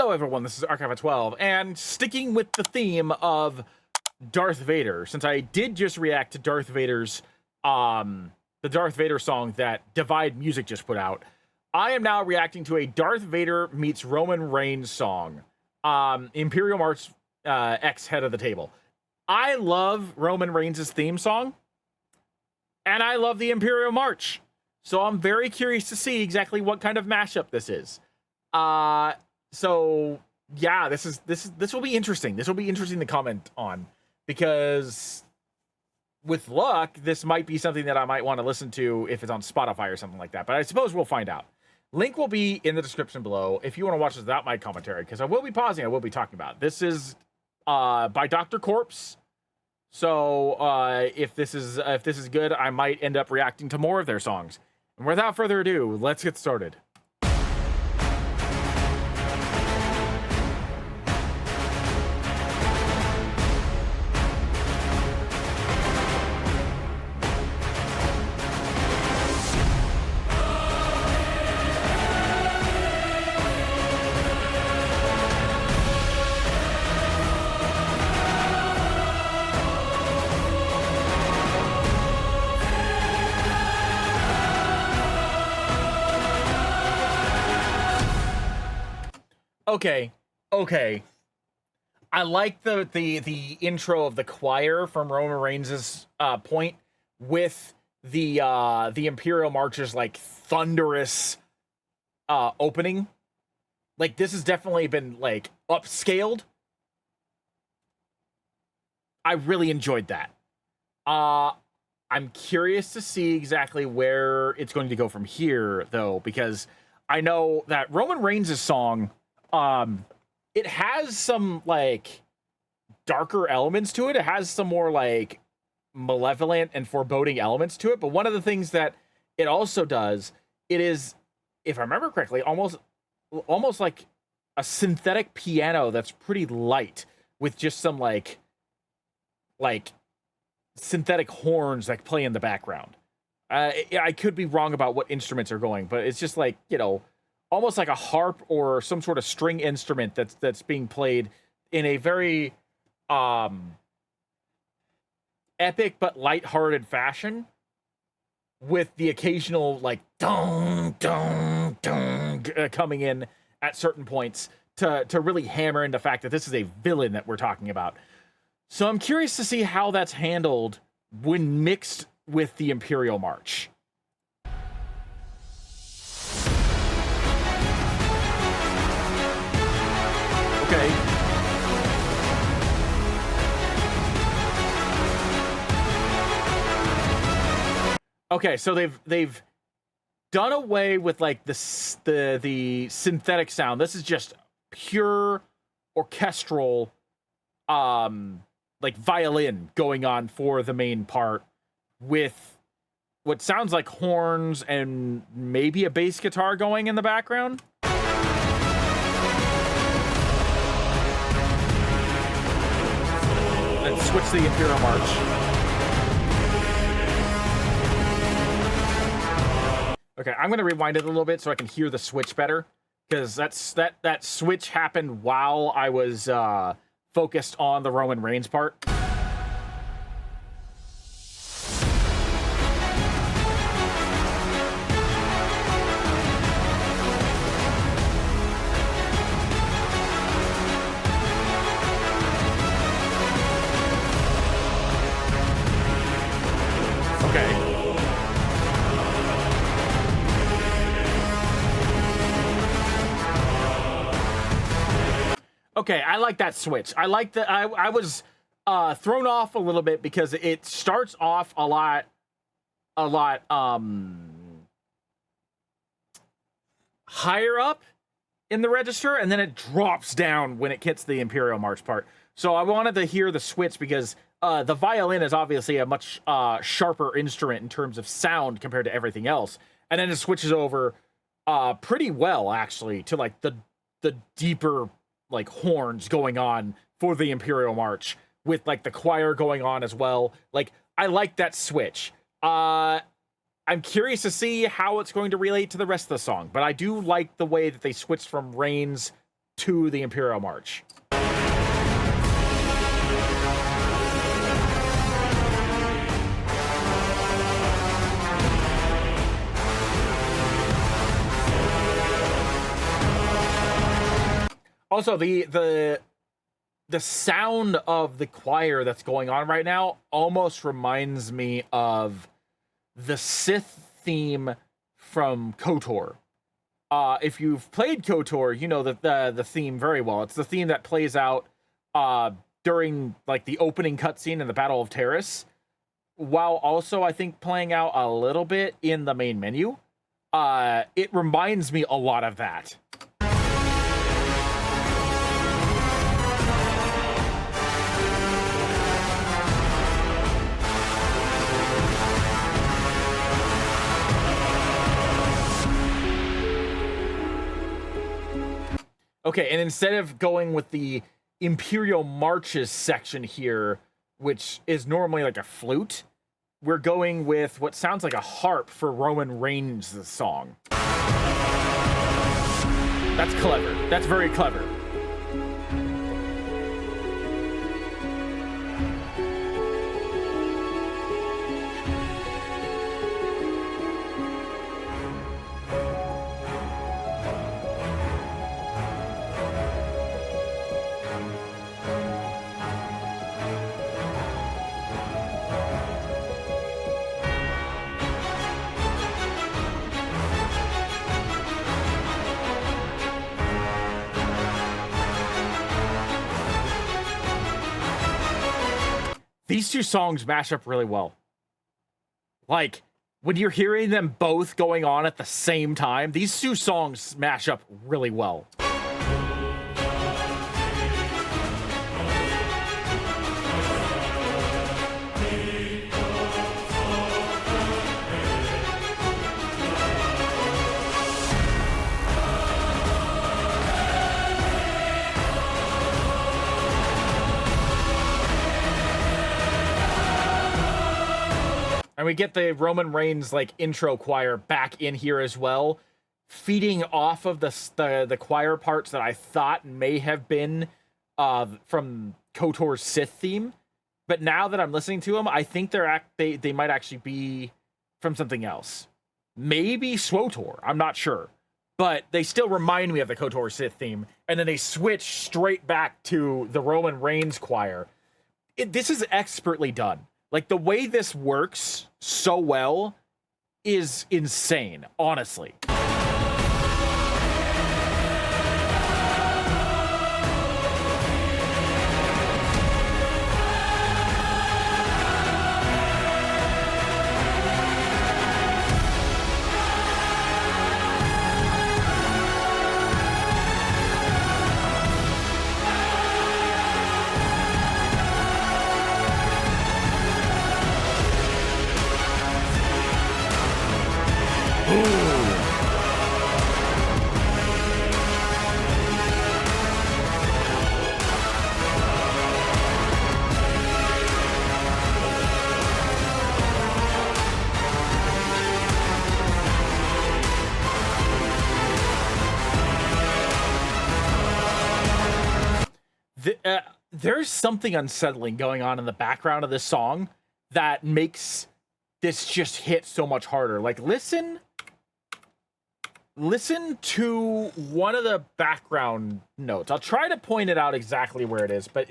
Hello everyone, this is Archive of 12, and sticking with the theme of Darth Vader, since I did just react to Darth Vader's, the Darth Vader song that Divide Music just put out, I am now reacting to a Darth Vader meets Roman Reigns song, Imperial March, X Head of the Table. I love Roman Reigns' theme song, and I love the Imperial March, so I'm very curious to see exactly what kind of mashup this is. So yeah, this will be interesting. This will be interesting to comment on, because with luck, this might be something that I might want to listen to if it's on Spotify or something like that. But I suppose we'll find out. Link will be in the description below if you want to watch this without my commentary, because I will be pausing. I will be talking about it. This is by Dr. Corpse. So if this is good, I might end up reacting to more of their songs. And without further ado, let's get started. Okay. I like the intro of the choir from Roman Reigns' point with the Imperial March's like thunderous opening. Like, this has definitely been like upscaled. I really enjoyed that. I'm curious to see exactly where it's going to go from here, though, because I know that Roman Reigns' song, it has some like darker elements to it. It has some more like malevolent and foreboding elements to it. But one of the things that it also does, it is, if I remember correctly, almost like a synthetic piano that's pretty light with just some like synthetic horns that play in the background. I could be wrong about what instruments are going, but it's just like, you know, almost like a harp or some sort of string instrument that's being played in a very epic but lighthearted fashion, with the occasional like dong dong dong coming in at certain points to really hammer in the fact that this is a villain that we're talking about. So I'm curious to see how that's handled when mixed with the Imperial March. Okay, so they've done away with like the synthetic sound. This is just pure orchestral like violin going on for the main part, with what sounds like horns and maybe a bass guitar going in the background. Then switch to the Imperial March. Okay, I'm gonna rewind it a little bit so I can hear the switch better, because that switch happened while I was focused on the Roman Reigns part. Okay, I like that switch. I like that. I was thrown off a little bit because it starts off a lot higher up in the register, and then it drops down when it hits the Imperial March part. So I wanted to hear the switch, because the violin is obviously a much sharper instrument in terms of sound compared to everything else, and then it switches over pretty well, actually, to like the deeper like horns going on for the Imperial March, with like the choir going on as well. Like, I like that switch. I'm curious to see how it's going to relate to the rest of the song, but I do like the way that they switched from Reigns to the Imperial March. Also, the sound of the choir that's going on right now almost reminds me of the Sith theme from KOTOR. If you've played KOTOR, you know that the theme very well. It's the theme that plays out during like the opening cutscene in the Battle of Terrace, while also I think playing out a little bit in the main menu. It reminds me a lot of that. Okay, and instead of going with the Imperial Marches section here, which is normally like a flute, we're going with what sounds like a harp for Roman Reigns' song. That's clever. That's very clever. These two songs mash up really well. Like, when you're hearing them both going on at the same time, these two songs mash up really well. And we get the Roman Reigns like intro choir back in here as well, feeding off of the choir parts that I thought may have been from KOTOR's Sith theme. But now that I'm listening to them, I think they might actually be from something else. Maybe SWTOR, I'm not sure. But they still remind me of the KOTOR Sith theme, and then they switch straight back to the Roman Reigns choir. This is expertly done. Like, the way this works so well is insane, honestly. There's something unsettling going on in the background of this song that makes this just hit so much harder. Like, listen to one of the background notes. I'll try to point it out exactly where it is, but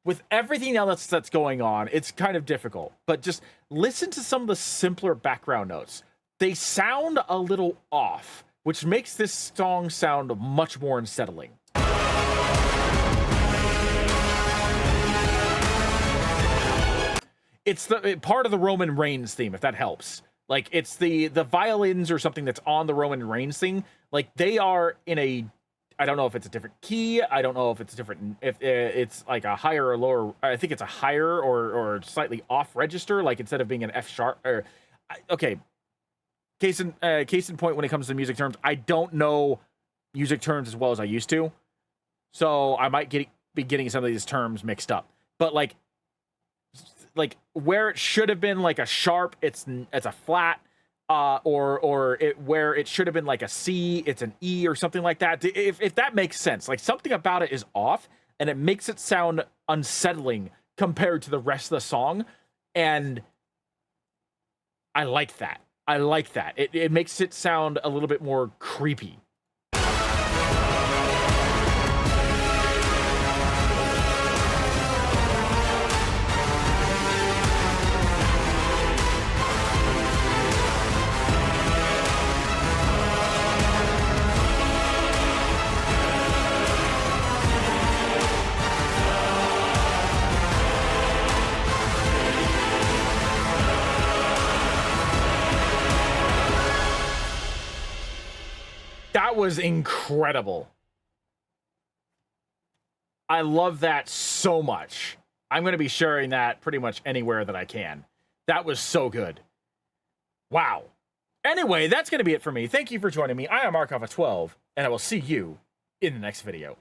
with everything else that's going on, it's kind of difficult. But just listen to some of the simpler background notes. They sound a little off, which makes this song sound much more unsettling. It's the part of the Roman Reigns theme, if that helps. Like, it's the violins or something that's on the Roman Reigns thing. Like, they are in a, I don't know if it's a different key. I don't know if it's different, if it's like a higher or lower. I think it's a higher or slightly off register. Like, instead of being an F sharp or, okay. Case in point, when it comes to music terms, I don't know music terms as well as I used to. So I might be getting some of these terms mixed up. But like where it should have been like a sharp, it's a flat. or it where it should have been like a C, it's an E or something like that. If that makes sense, like something about it is off, and it makes it sound unsettling compared to the rest of the song, and I like that. I like that. It makes it sound a little bit more creepy. That was incredible. I love that so much. I'm going to be sharing that pretty much anywhere that I can. That was so good. Wow. Anyway, that's going to be it for me. Thank you for joining me. I am Markov at 12, and I will see you in the next video.